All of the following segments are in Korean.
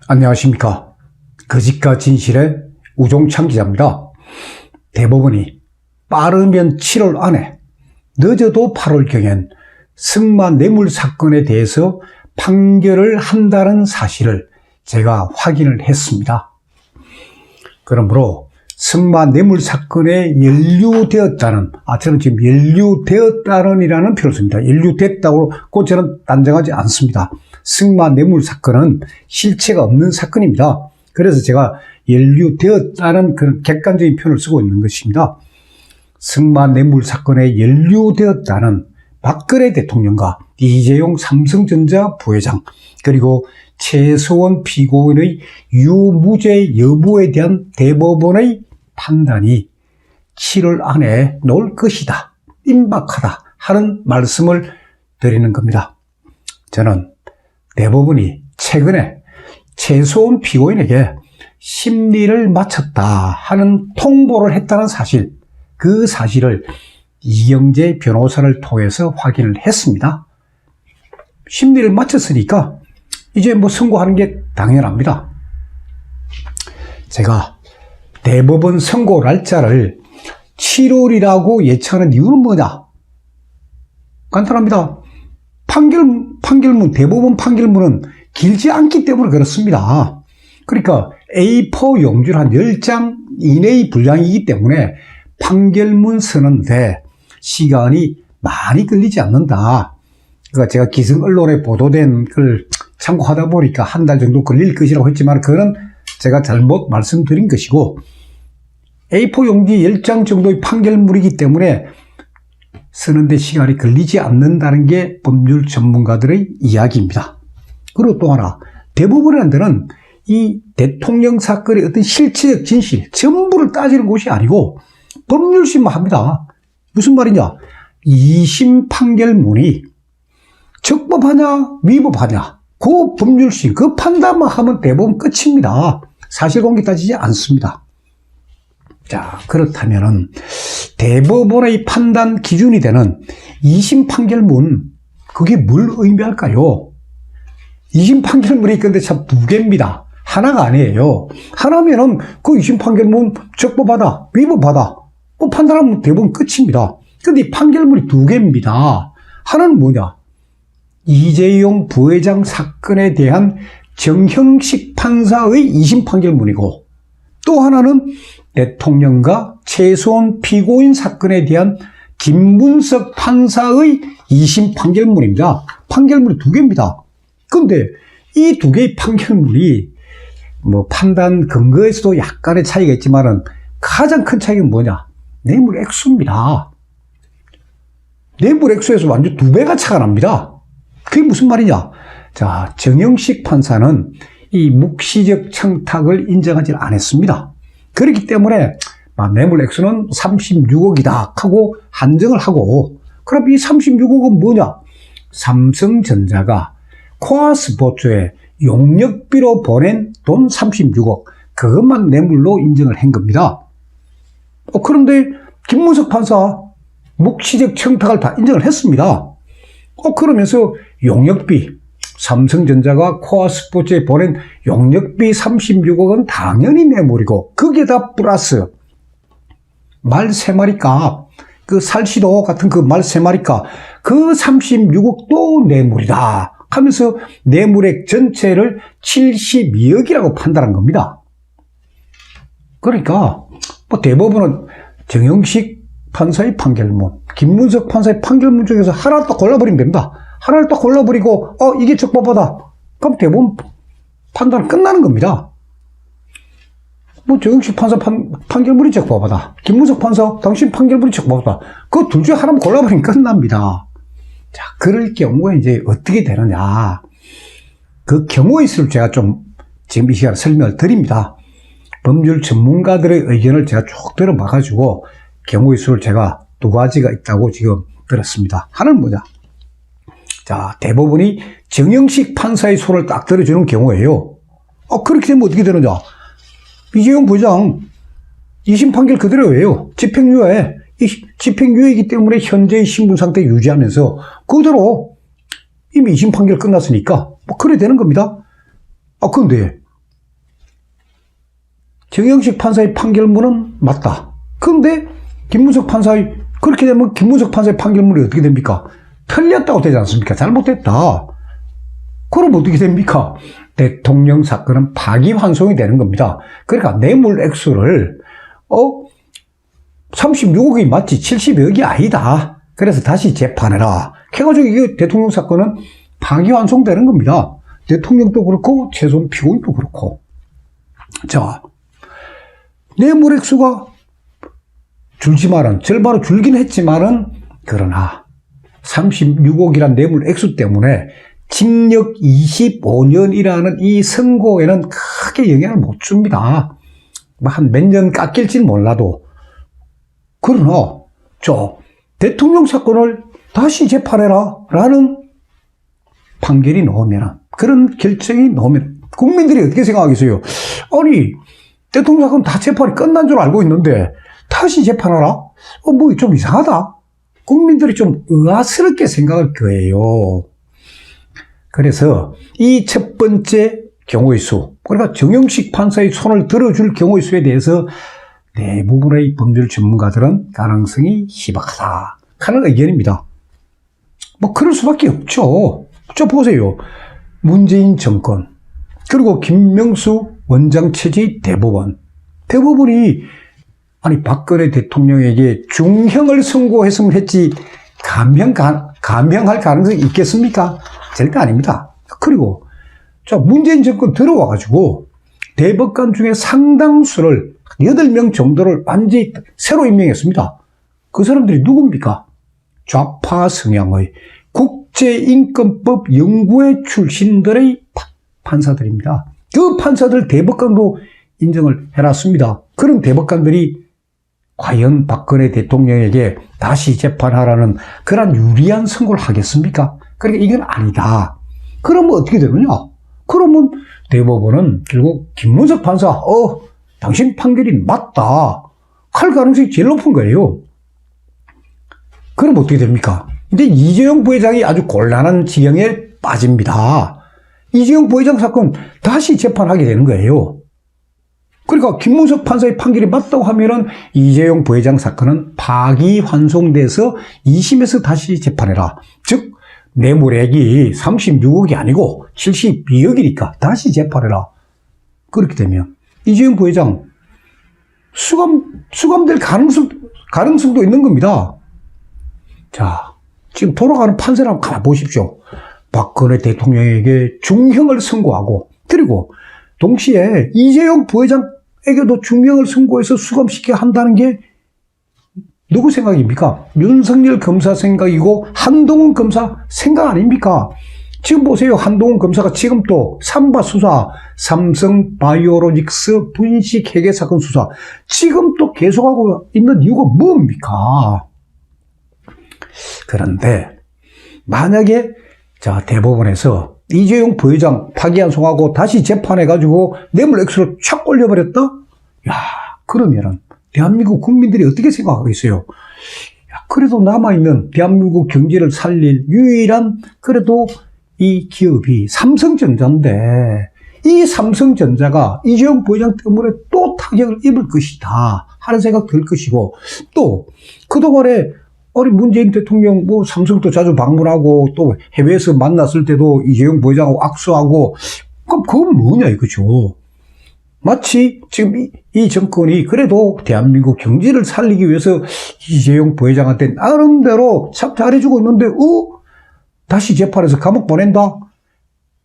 안녕하십니까. 거짓과 진실의 우종찬 기자입니다. 대법원이 빠르면 7월 안에, 늦어도 8월경엔 승마 뇌물 사건에 대해서 판결을 한다는 사실을 제가 확인을 했습니다. 그러므로 승마 뇌물 사건에 연루되었다는, 저는 지금 연루되었다는이라는 표현을 씁니다. 연루됐다고 저는 단정하지 않습니다. 승마 뇌물 사건은 실체가 없는 사건입니다. 그래서 제가 연루되었다는 그런 객관적인 표현을 쓰고 있는 것입니다. 승마 뇌물 사건에 연루되었다는 박근혜 대통령과 이재용 삼성전자 부회장, 그리고 최서원 피고인의 유무죄 여부에 대한 대법원의 판단이 7월 안에 나올 것이다, 임박하다 하는 말씀을 드리는 겁니다. 저는 대법원이 최근에 최서원 피고인에게 심리를 마쳤다 하는 통보를 했다는 사실, 그 사실을 이영재 변호사를 통해서 확인을 했습니다. 심리를 마쳤으니까 이제 선고하는 게 당연합니다. 제가 대법원 선고 날짜를 7월이라고 예측하는 이유는 뭐냐? 간단합니다. 판결문, 대법원 판결문은 길지 않기 때문에 그렇습니다. 그러니까 A4 용지를 한 10장 이내의 분량이기 때문에 판결문 쓰는데 시간이 많이 걸리지 않는다. 그러니까 제가 기성 언론에 보도된 걸 참고하다 보니까 한 달 정도 걸릴 것이라고 했지만 그거는 제가 잘못 말씀드린 것이고, A4 용지 10장 정도의 판결문이기 때문에 쓰는데 시간이 걸리지 않는다는 게 법률 전문가들의 이야기입니다. 그리고 또 하나, 대법원이라는 데는 이 대통령 사건의 어떤 실체적 진실 전부를 따지는 곳이 아니고 법률심만 합니다. 무슨 말이냐? 2심 판결문이 적법하냐 위법하냐, 그 법률심, 그 판단만 하면 대법원 끝입니다. 사실관계 따지지 않습니다. 자, 그렇다면은 대법원의 판단 기준이 되는 2심 판결문, 그게 뭘 의미할까요? 2심 판결문이 근데 참 두 개입니다. 하나가 아니에요. 하나면은 그 2심 판결문 적법하다, 위법하다, 판단하면 대법원 끝입니다. 근데 이 판결문이 두 개입니다. 하나는 뭐냐? 이재용 부회장 사건에 대한 정형식 판사의 2심 판결문이고, 또 하나는 대통령과 최서원 피고인 사건에 대한 김문석 판사의 2심 판결문입니다. 판결문이 두 개입니다. 그런데 이 두 개의 판결문이 판단 근거에서도 약간의 차이가 있지만은 가장 큰 차이가 뭐냐? 뇌물 액수입니다. 뇌물 액수에서 완전 2배가 차가 납니다. 그게 무슨 말이냐? 자, 정형식 판사는 이 묵시적 청탁을 인정하지 않았습니다. 그렇기 때문에 뇌물 액수는 36억이다 하고 한정을 하고, 그럼 이 36억은 뭐냐? 삼성전자가 코아스포츠에 용역비로 보낸 돈 36억, 그것만 뇌물로 인정을 한 겁니다. 그런데 김문석 판사 묵시적 청탁을 다 인정을 했습니다. 그러면서 용역비, 삼성전자가 코아스포츠에 보낸 용역비 36억은 당연히 뇌물이고, 거기에다 플러스 말 3마리 값, 그 살시도 같은 그 말 3마리 값, 그 36억도 뇌물이다 하면서 뇌물액 전체를 72억이라고 판단한 겁니다. 그러니까 대법원은 정형식 판사의 판결문, 김문석 판사의 판결문 중에서 하나를 딱 골라버리면 됩니다. 하나를 딱 골라버리고 이게 적법하다, 그럼 대법원 판단은 끝나는 겁니다. 정형식 판사 판결문이 적법하다, 김문석 판사 당신 판결문이 적법하다, 그 둘 중에 하나만 골라버리면 끝납니다. 자, 그럴 경우에 이제 어떻게 되느냐, 그 경우의 수를 제가 좀 지금 이 시간에 설명을 드립니다. 법률 전문가들의 의견을 제가 쭉 들어봐가지고 경우의 수를 제가 두 가지가 있다고 지금 들었습니다. 하나는 뭐냐? 자, 대법원이 정형식 판사의 손을 딱 들어주는 경우에요. 그렇게 되면 어떻게 되느냐? 이재용 부회장 2심 판결 그대로예요. 집행유예. 집행유예이기 때문에 현재의 신분 상태 유지하면서 그대로 이미 2심 판결 끝났으니까 그래 되는 겁니다. 그런데 정영식 판사의 판결문은 맞다. 그런데 김문석 판사의, 그렇게 되면 김문석 판사의 판결문이 어떻게 됩니까? 틀렸다고 되지 않습니까? 잘못됐다. 그럼 어떻게 됩니까? 대통령 사건은 파기환송이 되는 겁니다. 그러니까 뇌물 액수를 36억이 맞지 70억이 아니다. 그래서 다시 재판해라. 해가지고 이게 대통령 사건은 파기환송되는 겁니다. 대통령도 그렇고 최소한 피고인도 그렇고. 자, 뇌물 액수가 줄지만은 절반으로 줄긴 했지만은 그러나 36억이란 뇌물 액수 때문에 징역 25년이라는 이 선고에는 크게 영향을 못 줍니다. 한 몇 년 깎일지는 몰라도. 그러나 대통령 사건을 다시 재판해라 라는 판결이 나오면, 그런 결정이 나오면 국민들이 어떻게 생각하겠어요? 아니, 대통령 사건 다 재판이 끝난 줄 알고 있는데 다시 재판하라? 뭐 좀 이상하다. 국민들이 좀 의아스럽게 생각할 거예요. 그래서 이 첫 번째 경우의 수, 그러니까 정영식 판사의 손을 들어줄 경우의 수에 대해서 대부분의 법률 전문가들은 가능성이 희박하다 하는 의견입니다. 뭐 그럴 수밖에 없죠. 저 보세요. 문재인 정권, 그리고 김명수 원장 체제의 대법원이 아니 박근혜 대통령에게 중형을 선고했으면 했지 감형할 가능성이 있겠습니까? 절대 아닙니다. 그리고 문재인 정권 들어와가지고 대법관 중에 상당수를 8명 정도를 완전히 새로 임명했습니다. 그 사람들이 누굽니까? 좌파 성향의 국제인권법 연구회 출신들의 판사들입니다. 그 판사들 대법관으로 인정을 해놨습니다. 그런 대법관들이 과연 박근혜 대통령에게 다시 재판하라는 그런 유리한 선고를 하겠습니까? 그러니까 이건 아니다. 그러면 어떻게 되느냐? 그러면 대법원은 결국 김문석 판사, 당신 판결이 맞다 할 가능성이 제일 높은 거예요. 그럼 어떻게 됩니까? 이제 이재용 부회장이 아주 곤란한 지경에 빠집니다. 이재용 부회장 사건 다시 재판하게 되는 거예요. 그러니까 김문석 판사의 판결이 맞다고 하면은 이재용 부회장 사건은 파기환송돼서 2심에서 다시 재판해라. 즉 뇌물액이 36억이 아니고 72억이니까 다시 재판해라. 그렇게 되면 이재용 부회장 수감될 가능성도 있는 겁니다. 자, 지금 돌아가는 판사를 한번 가만 보십시오. 박근혜 대통령에게 중형을 선고하고, 그리고 동시에 이재용 부회장에게도 중형을 선고해서 수감시켜야 한다는 게 누구 생각입니까? 윤석열 검사 생각이고 한동훈 검사 생각 아닙니까? 지금 보세요. 한동훈 검사가 지금 또 삼바 수사, 삼성 바이오로직스 분식 회계 사건 수사 지금 또 계속하고 있는 이유가 뭡니까? 그런데 만약에 대법원에서 이재용 부회장 파기환송하고 다시 재판해가지고 뇌물 액수를 촥 올려버렸다? 그러면은 대한민국 국민들이 어떻게 생각하겠어요? 그래도 남아있는 대한민국 경제를 살릴 유일한 그래도 이 기업이 삼성전자인데 이 삼성전자가 이재용 부회장 때문에 또 타격을 입을 것이다 하는 생각 들 것이고, 또 그동안에 문재인 대통령 삼성도 자주 방문하고 또 해외에서 만났을 때도 이재용 부회장하고 악수하고, 그럼 그건 뭐냐 이거죠. 마치 지금 이 정권이 그래도 대한민국 경제를 살리기 위해서 이재용 부회장한테 나름대로 참 잘해주고 있는데 다시 재판해서 감옥 보낸다?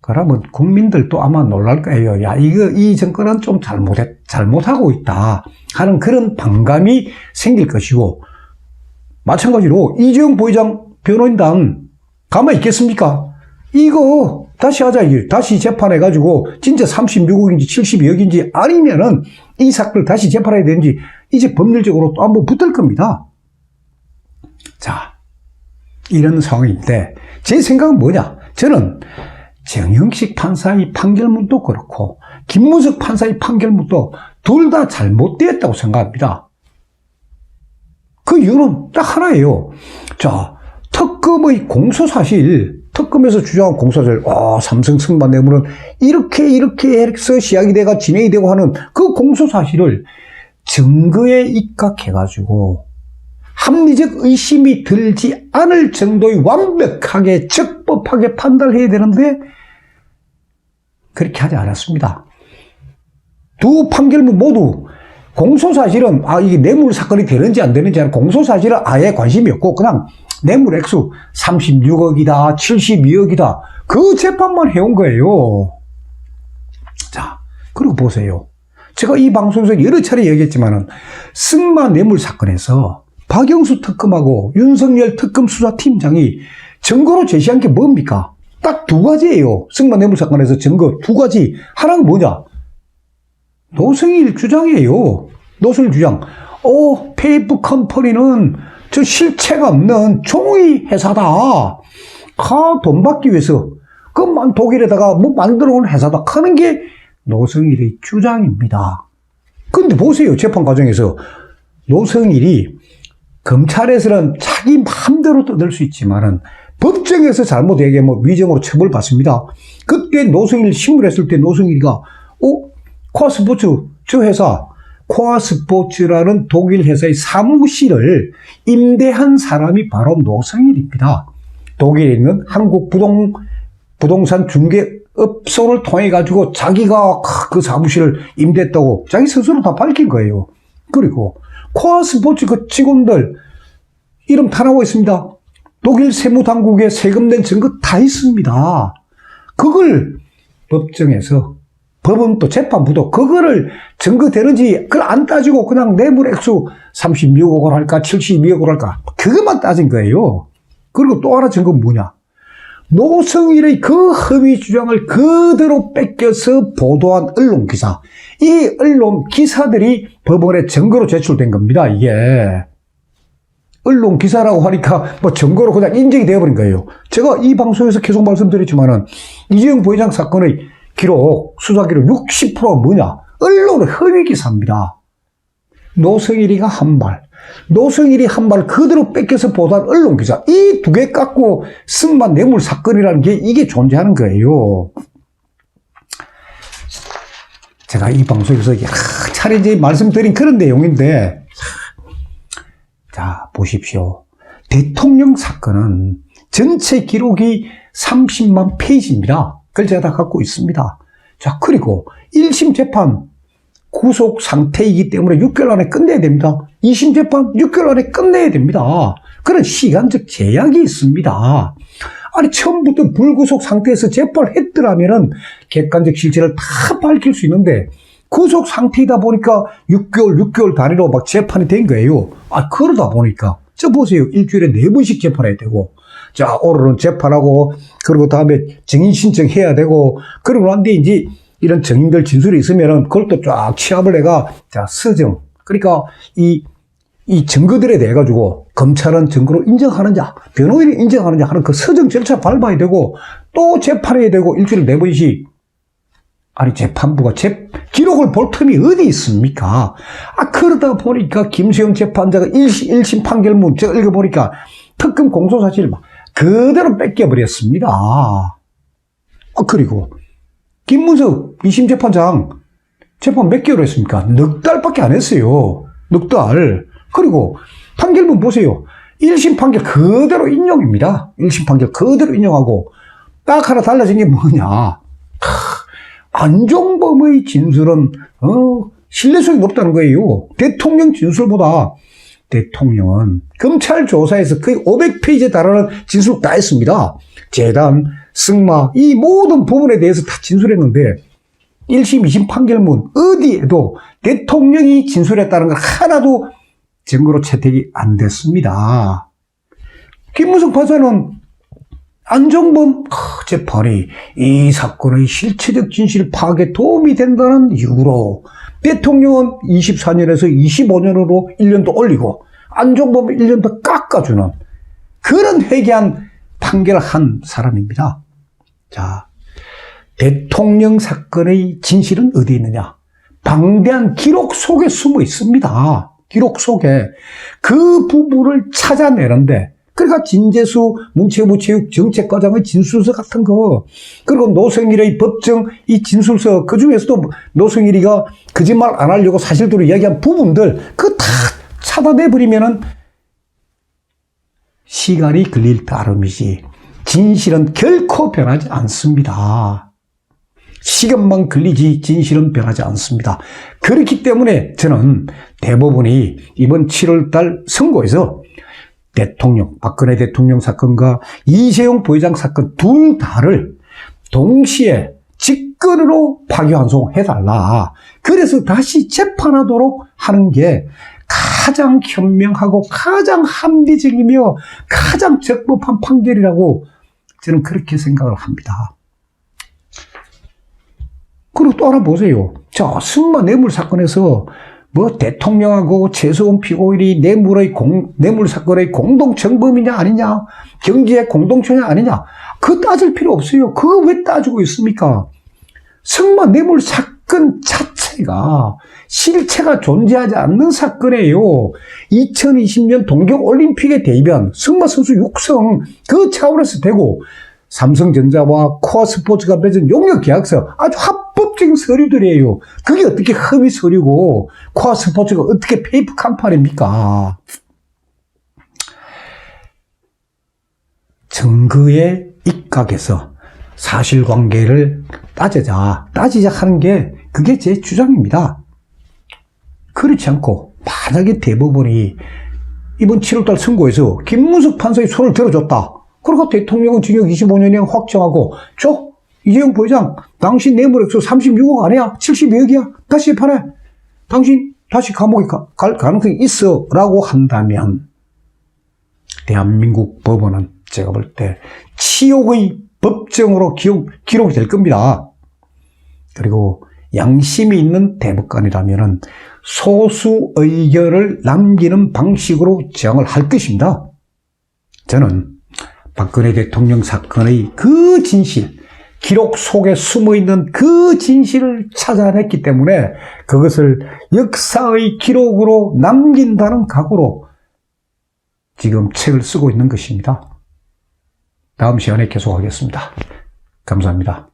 그러면 국민들도 아마 놀랄 거예요. 이 정권은 좀 잘못하고 있다 하는 그런 반감이 생길 것이고, 마찬가지로 이재용 부회장 변호인단 가만히 있겠습니까? 이거 다시 하자. 다시 재판해가지고 진짜 36억인지 72억인지 아니면은 이 사건을 다시 재판해야 되는지 이제 법률적으로 또 한번 붙을 겁니다. 자, 이런 상황인데 제 생각은 뭐냐? 저는 정영식 판사의 판결문도 그렇고 김문석 판사의 판결문도 둘 다 잘못되었다고 생각합니다. 그 이유는 딱 하나예요. 자, 특검의 공소사실, 특검에서 주장한 공소사실, 삼성 승마 뇌물은 이렇게 해서 시작이 돼가 진행이 되고 하는 그 공소사실을 증거에 입각해가지고 합리적 의심이 들지 않을 정도의 완벽하게 적법하게 판단을 해야 되는데 그렇게 하지 않았습니다. 두 판결문 모두 공소사실은 이게 뇌물 사건이 되는지 안 되는지 하는 공소사실은 아예 관심이 없고 그냥 뇌물 액수 36억이다 72억이다 그 재판만 해온 거예요. 자, 그리고 보세요. 제가 이 방송에서 여러 차례 얘기했지만은 승마 뇌물 사건에서 박영수 특검하고 윤석열 특검 수사팀장이 증거로 제시한 게 뭡니까? 딱 두 가지예요. 승마 뇌물 사건에서 증거 두 가지. 하나는 뭐냐? 노승일 주장이에요. 노승일 주장. 페이퍼 컴퍼니는 저 실체가 없는 종이 회사다. 돈 받기 위해서 그만 독일에다가 뭐 만들어 온 회사다 하는 게 노승일의 주장입니다. 근데 보세요. 재판 과정에서 노승일이 검찰에서는 자기 마음대로 떠들 수 있지만은 법정에서 잘못 얘기하면 위정으로 처벌받습니다. 그때 노승일 신문했을 때 노승일이가 코아스포츠 저 회사 코아스포츠라는 독일 회사의 사무실을 임대한 사람이 바로 노승일입니다. 독일에 있는 한국 부동산 중개업소를 통해 가지고 자기가 그 사무실을 임대했다고 자기 스스로 다 밝힌 거예요. 그리고 코아스포츠 그 직원들 이름 다 나와 있습니다. 독일 세무당국에 세금 낸 증거 다 있습니다. 그걸 법정에서 법은 또 재판부도 그거를 증거되는지 그걸 안 따지고 그냥 뇌물 액수 36억을 할까 72억을 할까 그것만 따진 거예요. 그리고 또 하나 증거는 뭐냐? 노승일의 그 허위 주장을 그대로 뺏겨서 보도한 언론 기사. 이 언론 기사들이 법원에 증거로 제출된 겁니다. 이게 언론 기사라고 하니까 뭐 증거로 그냥 인정이 되어버린 거예요. 제가 이 방송에서 계속 말씀드렸지만은 이재용 부회장 사건의 기록, 수사 기록 60%가 뭐냐? 언론의 허위 기사입니다. 노승일이가 한 말, 노승일이 한 말 그대로 뺏겨서 보도한 언론 기사. 이 두 개 갖고 승마 뇌물 사건이라는 게 이게 존재하는 거예요. 제가 이 방송에서 여러 차례 이제 말씀드린 그런 내용인데, 자, 보십시오. 대통령 사건은 전체 기록이 30만 페이지입니다. 그걸 제가 다 갖고 있습니다. 자, 그리고 1심 재판 구속 상태이기 때문에 6개월 안에 끝내야 됩니다. 2심 재판 6개월 안에 끝내야 됩니다. 그런 시간적 제약이 있습니다. 아니, 처음부터 불구속 상태에서 재판을 했더라면은 객관적 실체를 다 밝힐 수 있는데 구속 상태이다 보니까 6개월 단위로 막 재판이 된 거예요. 그러다 보니까 저 보세요. 일주일에 4번씩 재판해야 되고, 자, 오늘은 재판하고, 그리고 다음에 증인 신청해야 되고, 그러고 난 뒤에 이제 이런 증인들 진술이 있으면은 그걸 또 쫙 취합을 해가, 자, 서정. 그러니까 이 증거들에 대해 가지고 검찰은 증거로 인정하느냐, 변호인이 인정하느냐 하는 그 서정 절차 밟아야 되고, 또 재판해야 되고, 일주일에 4번씩. 아니, 재판부가 기록을 볼 틈이 어디 있습니까? 그러다 보니까 김수영 재판자가 1심 판결문 제가 읽어보니까 특검 공소사실 그대로 뺏겨버렸습니다. 그리고 김문석 2심 재판장 재판 몇 개월 했습니까? 넉 달밖에 안 했어요. 넉 달. 그리고 판결문 보세요. 1심 판결 그대로 인용입니다. 1심 판결 그대로 인용하고 딱 하나 달라진 게 뭐냐? 안종범의 진술은 신뢰성이 높다는 거예요. 대통령 진술보다 대통령은 검찰 조사에서 거의 500페이지에 달하는 진술 다 했습니다. 재단, 승마 이 모든 부분에 대해서 다 진술했는데 1심, 2심 판결문 어디에도 대통령이 진술했다는 걸 하나도 증거로 채택이 안 됐습니다. 김무성 판사는 안종범 재판이 이 사건의 실체적 진실 파악에 도움이 된다는 이유로 대통령은 24년에서 25년으로 1년 더 올리고 안종범은 1년 더 깎아주는 그런 회개한 판결을 한 사람입니다. 자, 대통령 사건의 진실은 어디 있느냐? 방대한 기록 속에 숨어 있습니다. 기록 속에 그 부분을 찾아내는데 그러니까 진재수 문체부 체육정책과장의 진술서 같은 거, 그리고 노승일의 법정 이 진술서, 그 중에서도 노승일이가 거짓말 안 하려고 사실대로 이야기한 부분들, 그거 다 차단해버리면은 시간이 걸릴 따름이지 진실은 결코 변하지 않습니다. 시간만 걸리지 진실은 변하지 않습니다. 그렇기 때문에 저는 대법원이 이번 7월달 선고에서 박근혜 대통령 사건과 이재용 부회장 사건 둘 다를 동시에 직권으로 파기환송해달라. 그래서 다시 재판하도록 하는 게 가장 현명하고 가장 합리적이며 가장 적법한 판결이라고 저는 그렇게 생각을 합니다. 그리고 또 하나 보세요. 자, 승마 뇌물 사건에서 뭐 대통령하고 최수원 피고인이 뇌물 사건의 공동정범이냐 아니냐, 경제 공동체냐 아니냐, 그거 따질 필요 없어요. 그거 왜 따지고 있습니까? 승마 뇌물 사건 자체가 실체가 존재하지 않는 사건이에요. 2020년 동계올림픽에 대비한 승마 선수 육성 그 차원에서 되고, 삼성전자와 코아스포츠가 맺은 용역 계약서 아주 합법적인 서류들이에요. 그게 어떻게 허위 서류고 코아스포츠가 어떻게 페이퍼 컴퍼니입니까? 증거에 입각해서 사실관계를 따지자 하는 게 그게 제 주장입니다. 그렇지 않고 만약에 대법원이 이번 7월달 선고에서 김문석 판사의 손을 들어줬다. 그러니까 대통령은 징역 25년형 확정하고, 이재용 부회장, 당신 뇌물액수 36억 아니야? 72억이야? 다시 재판해. 당신 다시 감옥에 갈 가능성이 있어. 라고 한다면, 대한민국 법원은 제가 볼 때 치욕의 법정으로 기록이 될 겁니다. 그리고 양심이 있는 대법관이라면 소수 의견을 남기는 방식으로 정을 할 것입니다. 저는 박근혜 대통령 사건의 그 진실, 기록 속에 숨어있는 그 진실을 찾아냈기 때문에 그것을 역사의 기록으로 남긴다는 각오로 지금 책을 쓰고 있는 것입니다. 다음 시간에 계속하겠습니다. 감사합니다.